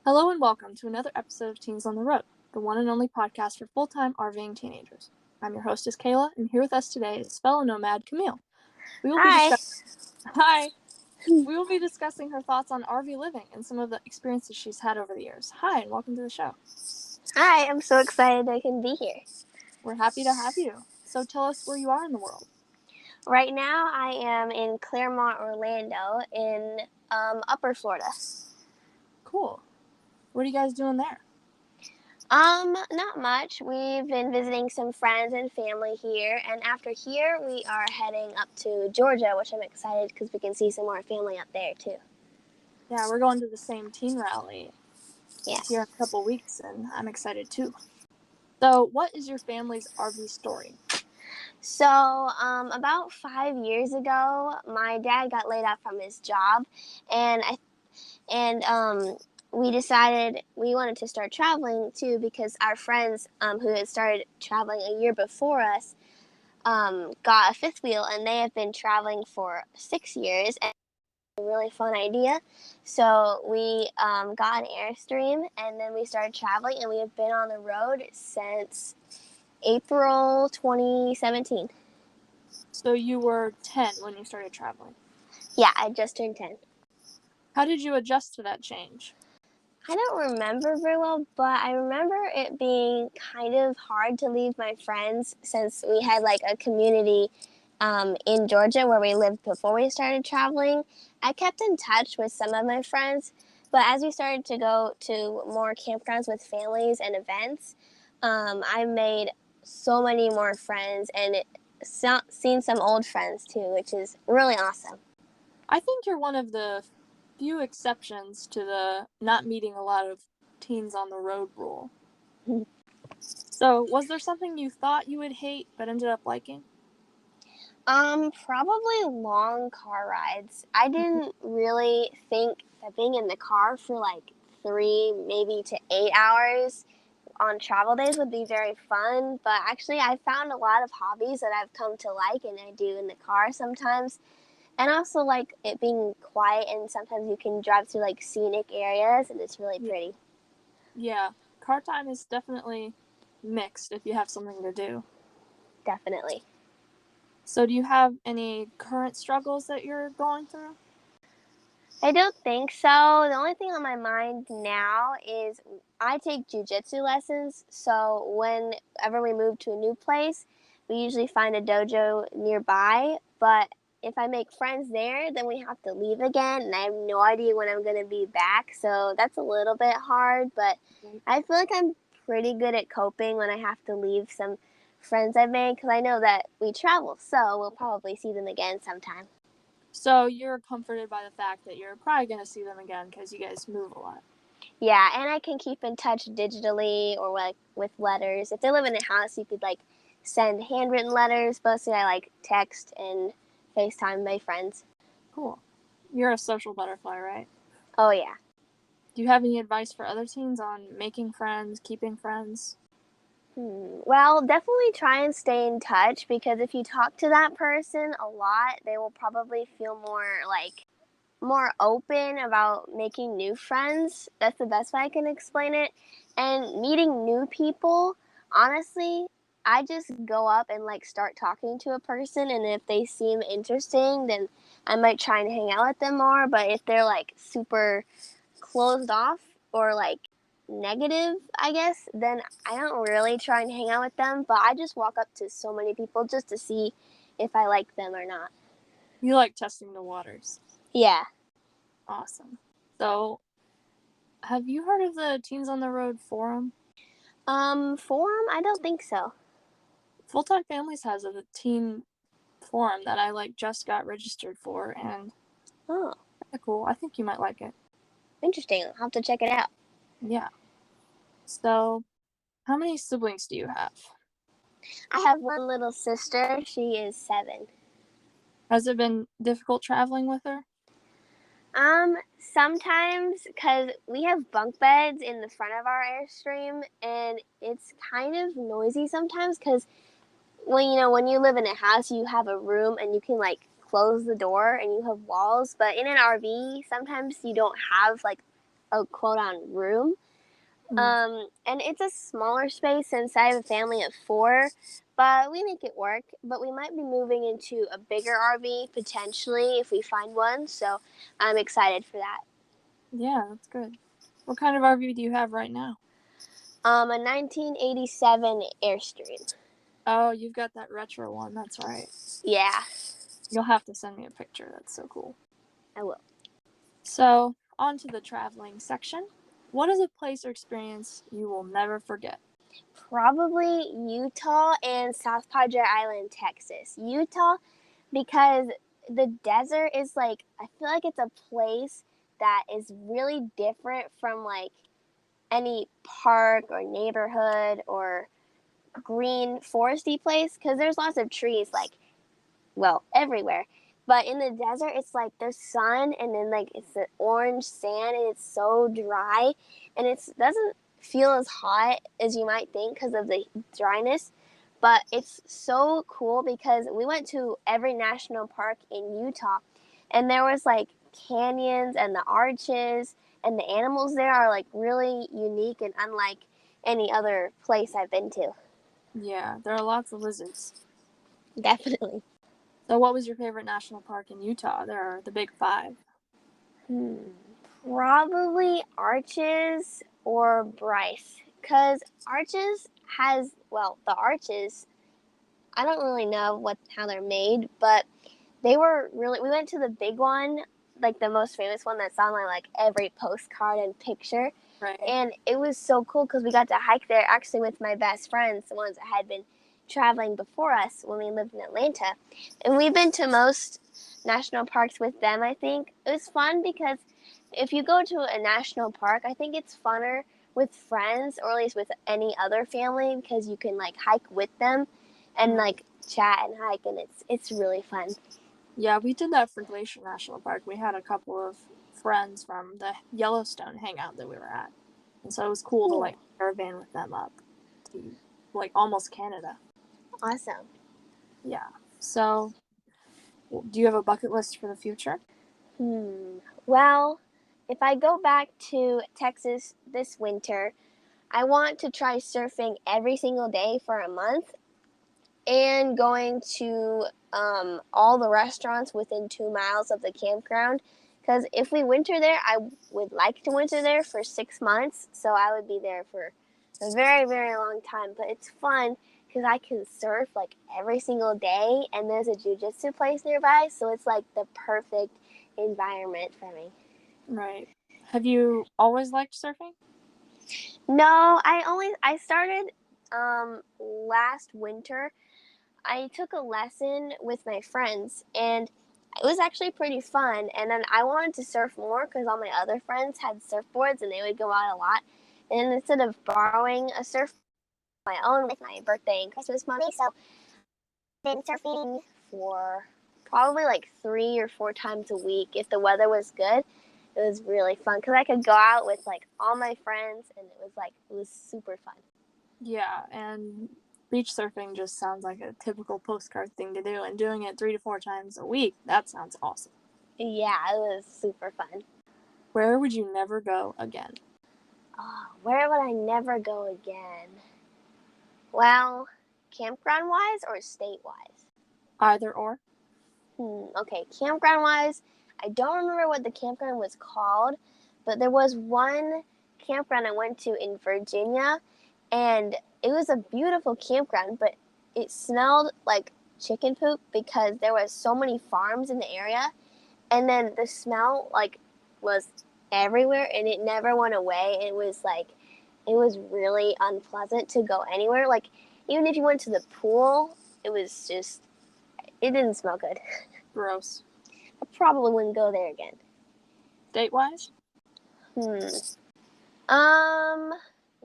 Hello and welcome to another episode of Teens on the Road, the one and only podcast for full-time RVing teenagers. I'm your hostess Kayla, and here with us today is fellow nomad Camille. Hi. Hi. We will be discussing her thoughts on RV living and some of the experiences she's had over the years. Hi, and welcome to the show. Hi, I'm so excited I can be here. We're happy to have you. So tell us where you are in the world. Right now, I am in Claremont, Orlando, in Upper Florida. Cool. What are you guys doing there? Not much. We've been visiting some friends and family here, and after here, we are heading up to Georgia, which I'm excited because we can see some more family up there too. Yeah, we're going to the same teen rally Yeah. here in a couple weeks, and I'm excited too. So, what is your family's RV story? So, about 5 years ago, my dad got laid off from his job, and we decided we wanted to start traveling too because our friends who had started traveling a year before us got a fifth wheel, and they have been traveling for 6 years. And it was a really fun idea. So we got an Airstream, and then we started traveling, and we have been on the road since April 2017. So you were 10 when you started traveling? Yeah, I just turned 10. How did you adjust to that change? I don't remember very well, but I remember it being kind of hard to leave my friends since we had like a community in Georgia where we lived before we started traveling. I kept in touch with some of my friends, but as we started to go to more campgrounds with families and events, I made so many more friends and seen some old friends too, which is really awesome. I think you're one of the few exceptions to the not meeting a lot of teens on the road rule. So, was there something you thought you would hate but ended up liking? Probably long car rides. I didn't really think that being in the car for like 3, maybe to 8 hours on travel days would be very fun, but actually I found a lot of hobbies that I've come to like and I do in the car sometimes. And also like it being quiet, and sometimes you can drive through like scenic areas and it's really pretty. Yeah, car time is definitely mixed if you have something to do. Definitely. So, do you have any current struggles that you're going through? I don't think so. The only thing on my mind now is I take jiu-jitsu lessons, so whenever we move to a new place, we usually find a dojo nearby, but if I make friends there, then we have to leave again, and I have no idea when I'm going to be back, so that's a little bit hard, but I feel like I'm pretty good at coping when I have to leave some friends I've made, because I know that we travel, so we'll probably see them again sometime. So, you're comforted by the fact that you're probably going to see them again because you guys move a lot. Yeah, and I can keep in touch digitally or like with letters. If they live in a house, you could like send handwritten letters. Mostly I like text and FaceTime my friends. Cool. You're a social butterfly, right? Oh yeah. Do you have any advice for other teens on making friends, keeping friends? Well, definitely try and stay in touch, because if you talk to that person a lot, they will probably feel more open about making new friends. That's the best way I can explain it. And meeting new people, honestly, I just go up and like start talking to a person, and if they seem interesting, then I might try and hang out with them more. But if they're like super closed off or like negative, I guess, then I don't really try and hang out with them. But I just walk up to so many people just to see if I like them or not. You like testing the waters. Yeah. Awesome. So, have you heard of the Teens on the Road forum? Forum? I don't think so. Full Time Families has a teen forum that I just got registered for, and Oh, kind of cool. I think you might like it. interesting. I'll have to check it out. Yeah. So, how many siblings do you have? I have one little sister. She is 7. Has it been difficult traveling with her? Sometimes, because we have bunk beds in the front of our Airstream, and it's kind of noisy sometimes, because when you live in a house, you have a room and you can like close the door and you have walls, but in an RV, sometimes you don't have like a quote-on room. And it's a smaller space since I have a family of 4, but we make it work. But we might be moving into a bigger RV potentially if we find one, so I'm excited for that. Yeah, that's good. What kind of RV do you have right now? A 1987 Airstream. Oh, you've got that retro one, that's right. Yeah, You'll have to send me a picture, that's so cool. I will. So, on to the traveling section. What is a place or experience you will never forget? Probably Utah and South Padre Island, Texas. Utah, because the desert is like, I feel like it's a place that is really different from like any park or neighborhood or green foresty place, because there's lots of trees like, well, everywhere. But in the desert, it's like there's sun and then like it's the orange sand and it's so dry and it doesn't feel as hot as you might think because of the dryness. But it's so cool because we went to every national park in Utah and there was like canyons and the arches and the animals there are like really unique and unlike any other place I've been to. Yeah, there are lots of lizards. Definitely. So, what was your favorite national park in Utah? There are the big 5. Probably Arches or Bryce. Because Arches has, well, the arches, I don't really know how they're made, but they were really, we went to the big one, like the most famous one that's on like every postcard and picture. Right. And it was so cool because we got to hike there actually with my best friends, the ones that had been traveling before us when we lived in Atlanta. And we've been to most national parks with them, I think. It was fun because if you go to a national park, I think it's funner with friends or at least with any other family because you can like hike with them and like chat and hike and it's really fun. Yeah, we did that for Glacier National Park. We had a couple of friends from the Yellowstone hangout that we were at. And so it was cool to like caravan with them up to like almost Canada. Awesome. Yeah. So, do you have a bucket list for the future? Well, if I go back to Texas this winter, I want to try surfing every single day for a month and going to all the restaurants within 2 miles of the campground. Because if we winter there, I would like to winter there for 6 months. So I would be there for a very, very long time. But it's fun because I can surf like every single day. And there's a jiu-jitsu place nearby. So it's like the perfect environment for me. Right. Have you always liked surfing? No, I started last winter. I took a lesson with my friends and it was actually pretty fun. And then I wanted to surf more because all my other friends had surfboards and they would go out a lot. And instead of borrowing a surf my own with my birthday and Christmas money, so I've been surfing for probably like 3 or 4 times a week if the weather was good. It was really fun because I could go out with like all my friends and it was super fun. Yeah, and beach surfing just sounds like a typical postcard thing to do, and doing it 3 to 4 times a week, that sounds awesome. Yeah, it was super fun. Where would you never go again? Oh, where would I never go again? Well, campground wise or state wise? Either or? Okay, campground wise, I don't remember what the campground was called, but there was one campground I went to in Virginia, and it was a beautiful campground, but it smelled like chicken poop because there was so many farms in the area, and then the smell like was everywhere and it never went away. It was really unpleasant to go anywhere. Like even if you went to the pool, it didn't smell good. Gross. I probably wouldn't go there again. Date-wise?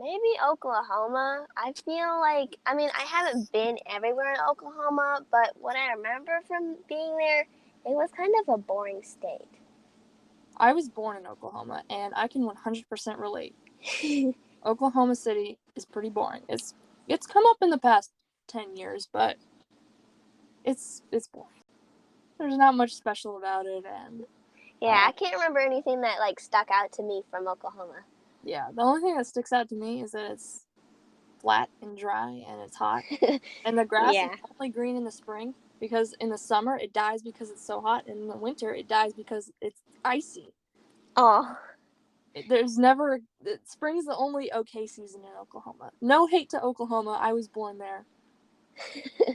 Maybe Oklahoma. I feel like, I mean, I haven't been everywhere in Oklahoma, but what I remember from being there, it was kind of a boring state. I was born in Oklahoma, and I can 100% relate. Oklahoma City is pretty boring. It's come up in the past 10 years, but it's boring. There's not much special about it, and Yeah, I can't remember anything that like stuck out to me from Oklahoma. Yeah, the only thing that sticks out to me is that it's flat and dry and it's hot. And the grass is Yeah. only green in the spring because in the summer it dies because it's so hot, and in the winter it dies because it's icy. Oh. There's never spring's the only okay season in Oklahoma. No hate to Oklahoma, I was born there,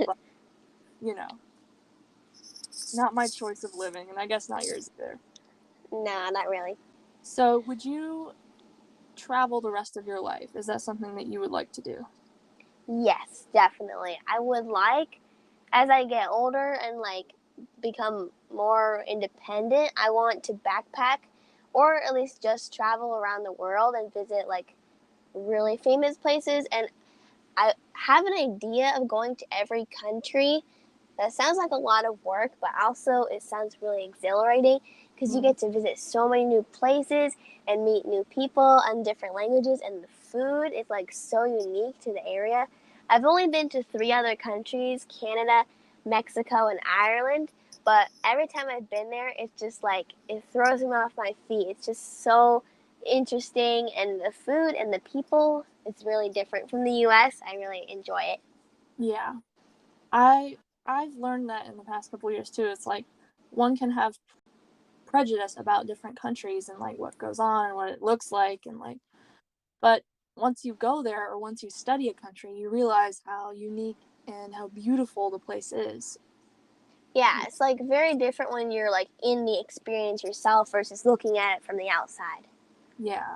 but you know, not my choice of living, and I guess not yours either. No, not really. So, would you travel the rest of your life? Is that something that you would like to do? Yes, definitely. I would like, as I get older and like become more independent, I want to backpack or at least just travel around the world and visit like really famous places. And I have an idea of going to every country. That sounds like a lot of work, but also it sounds really exhilarating because you get to visit so many new places and meet new people and different languages, and the food is like so unique to the area. I've only been to 3 other countries: Canada, Mexico, and Ireland. But every time I've been there, it's just like it throws me off my feet. It's just so interesting, and the food and the people, it's really different from the US. I really enjoy it. Yeah. I've learned that in the past couple years too. It's like one can have prejudice about different countries and like what goes on and what it looks like, and like, but once you go there or once you study a country, you realize how unique and how beautiful the place is. Yeah, it's like very different when you're like in the experience yourself versus looking at it from the outside. Yeah.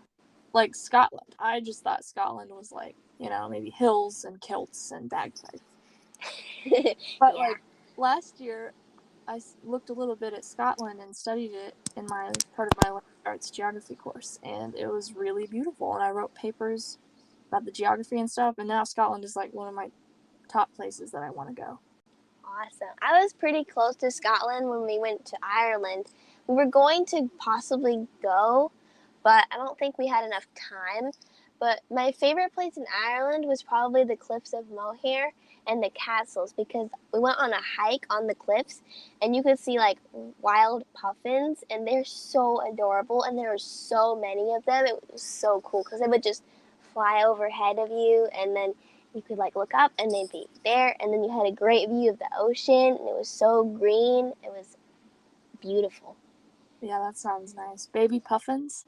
Like Scotland. I just thought Scotland was like, maybe hills and kilts and bagpipes. But Yeah. like last year, I looked a little bit at Scotland and studied it in my part of my language arts geography course, and it was really beautiful. And I wrote papers about the geography and stuff. And now Scotland is like one of my top places that I want to go. Awesome. I was pretty close to Scotland when we went to Ireland. We were going to possibly go, but I don't think we had enough time. But my favorite place in Ireland was probably the cliffs of Moher and the castles, because we went on a hike on the cliffs and you could see like wild puffins, and they're so adorable, and there were so many of them. It was so cool because they would just fly overhead of you, and then you could like look up and they'd be there, and then you had a great view of the ocean, and it was so green. It was beautiful. Yeah, that sounds nice. Baby puffins?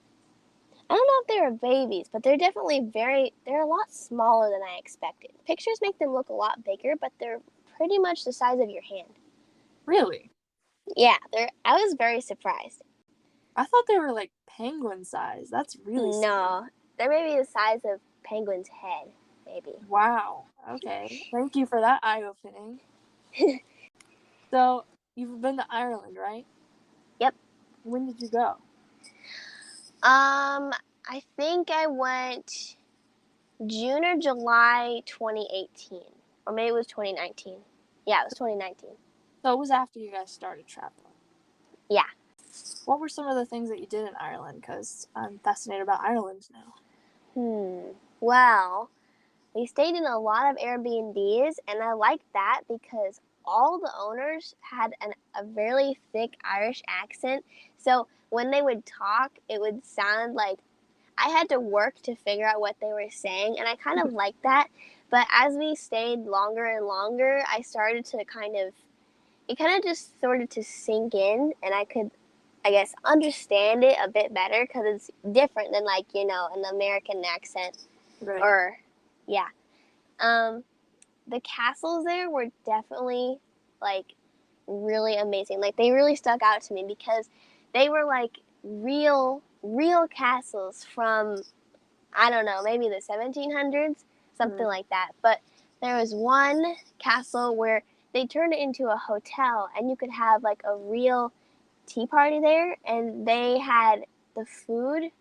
I don't know if they were babies, but they're definitely they're a lot smaller than I expected. Pictures make them look a lot bigger, but they're pretty much the size of your hand. Really? Yeah, I was very surprised. I thought they were like penguin size. That's really small. No, they're maybe the size of penguin's head, maybe. Wow. Okay. Thank you for that eye opening. So, you've been to Ireland, right? Yep. When did you go? I think I went June or July 2018. Or maybe it was 2019. Yeah, it was 2019. So, it was after you guys started traveling. Yeah. What were some of the things that you did in Ireland? Because I'm fascinated about Ireland now. Well, we stayed in a lot of Airbnbs, and I liked that because all the owners had a really thick Irish accent. So when they would talk, it would sound like I had to work to figure out what they were saying, and I kind of liked that. But as we stayed longer and longer, I started to it kind of just started to sink in, and I could, I guess, understand it a bit better because it's different than like, an American accent. Right. Or, yeah. Um, the castles there were definitely like really amazing. Like they really stuck out to me because they were like real castles from, I don't know, maybe the 1700s, something Mm. like that. But there was one castle where they turned it into a hotel, and you could have like a real tea party there, and they had the food.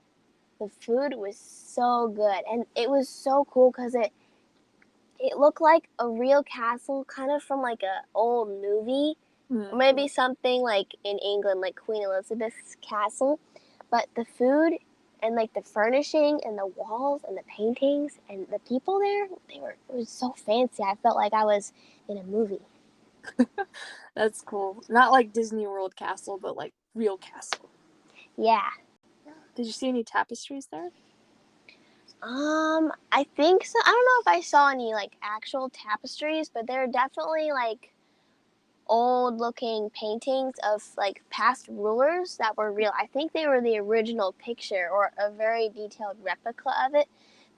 The food was so good, and it was so cool because it looked like a real castle, kind of from like a old movie, or Mm. maybe something like in England, like Queen Elizabeth's castle. But the food and like the furnishing and the walls and the paintings and the people there, it was so fancy. I felt like I was in a movie. That's cool. Not like Disney World Castle, but like real castle. Yeah. Did you see any tapestries there? I think so. I don't know if I saw any like actual tapestries, but there are definitely like old looking paintings of like past rulers that were real. I think they were the original picture or a very detailed replica of it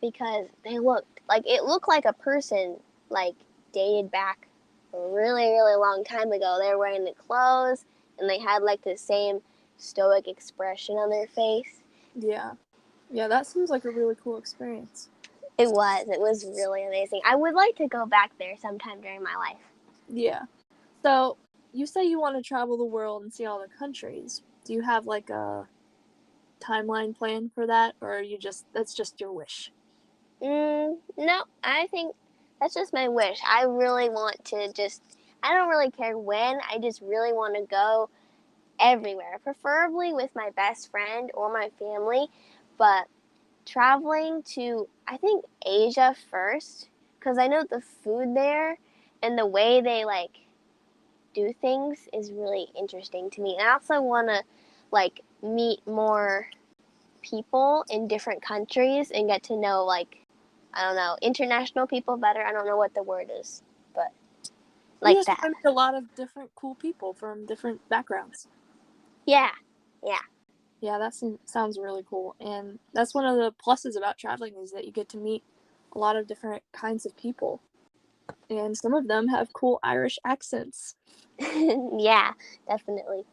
because it looked like a person like dated back a really, really long time ago. They were wearing the clothes and they had like the same stoic expression on their face. Yeah. Yeah, that seems like a really cool experience. It was really amazing. I would like to go back there sometime during my life. Yeah. So, you say you want to travel the world and see all the countries. Do you have like a timeline plan for that, or are you that's just your wish? No, I think that's just my wish. I really want to I don't really care when, I just really want to go everywhere, preferably with my best friend or my family, but traveling to, I think, Asia first, because I know the food there and the way they like do things is really interesting to me. And I also want to like meet more people in different countries and get to know like I don't know, international people better. I don't know what the word is, but You like just that. want to meet a lot of different cool people from different backgrounds. Yeah. Yeah. Yeah, that sounds really cool. And that's one of the pluses about traveling is that you get to meet a lot of different kinds of people. And some of them have cool Irish accents. Yeah, definitely.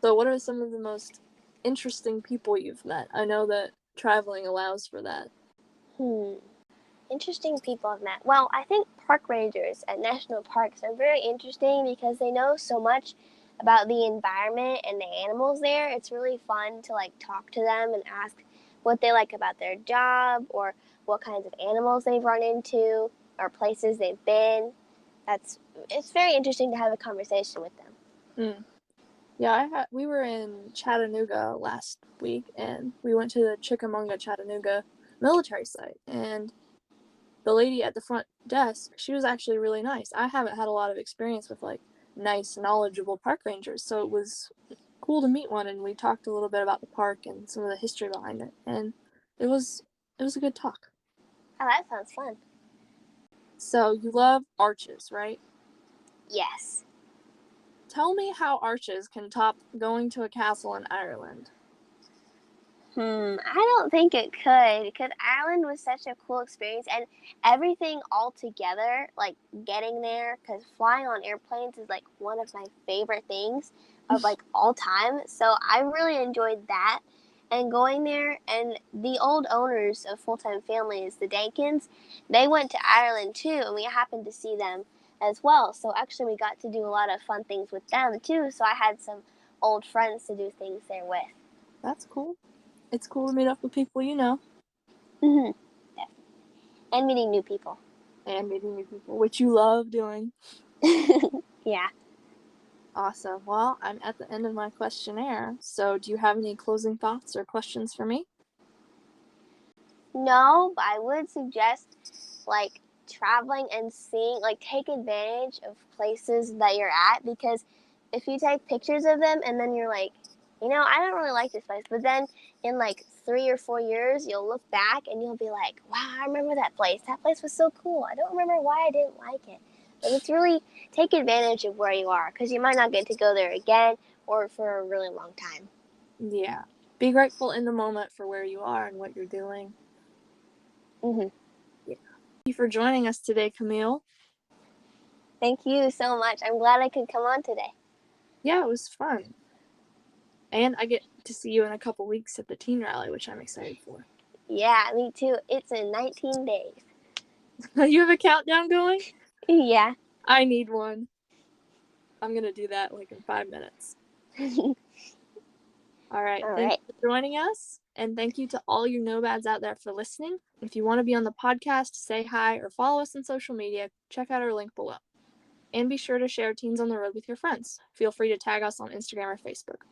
So, what are some of the most interesting people you've met? I know that traveling allows for that. Hmm. Interesting people I've met. Well, I think park rangers at national parks are very interesting because they know so much about the environment and the animals there. It's really fun to like talk to them and ask what they like about their job or what kinds of animals they've run into or places they've been. It's very interesting to have a conversation with them. Mm. Yeah, we were in Chattanooga last week, and we went to the Chickamauga, Chattanooga military site, and the lady at the front desk, she was actually really nice. I haven't had a lot of experience with like nice, knowledgeable park rangers, so it was cool to meet one, and we talked a little bit about the park and some of the history behind it, and it was it was a good talk. Oh, that sounds fun. So you love arches, right? Yes. Tell me how arches can top going to a castle in Ireland. I don't think it could because Ireland was such a cool experience and everything all together, like getting there, because flying on airplanes is like one of my favorite things of like all time. So I really enjoyed that and going there. And the old owners of Full Time Families, the Dankins, they went to Ireland too, and we happened to see them as well. So actually, we got to do a lot of fun things with them too. So I had some old friends to do things there with. That's cool. It's cool to meet up with people you know Mm-hmm. And meeting new people. and meeting new people, which you love doing. Yeah. Awesome. Well, I'm at the end of my questionnaire. So, do you have any closing thoughts or questions for me? No, but I would suggest like traveling and seeing, like take advantage of places that you're at because if you take pictures of them and then you're like, I don't really like this place, but then in like 3 or 4 years, you'll look back and you'll be like, wow, I remember that place. That place was so cool. I don't remember why I didn't like it. But it's really take advantage of where you are because you might not get to go there again or for a really long time. Yeah. Be grateful in the moment for where you are and what you're doing. Mm-hmm. Yeah. Thank you for joining us today, Camille. Thank you so much. I'm glad I could come on today. Yeah, it was fun. And I get to see you in a couple weeks at the teen rally, which I'm excited for. Yeah, me too. It's in 19 days. You have a countdown going? Yeah. I need one. I'm going to do that like in 5 minutes. All right. All Thanks right. for joining us. And thank you to all you nomads out there for listening. If you want to be on the podcast, say hi, or follow us on social media, check out our link below. And be sure to share Teens on the Road with your friends. Feel free to tag us on Instagram or Facebook.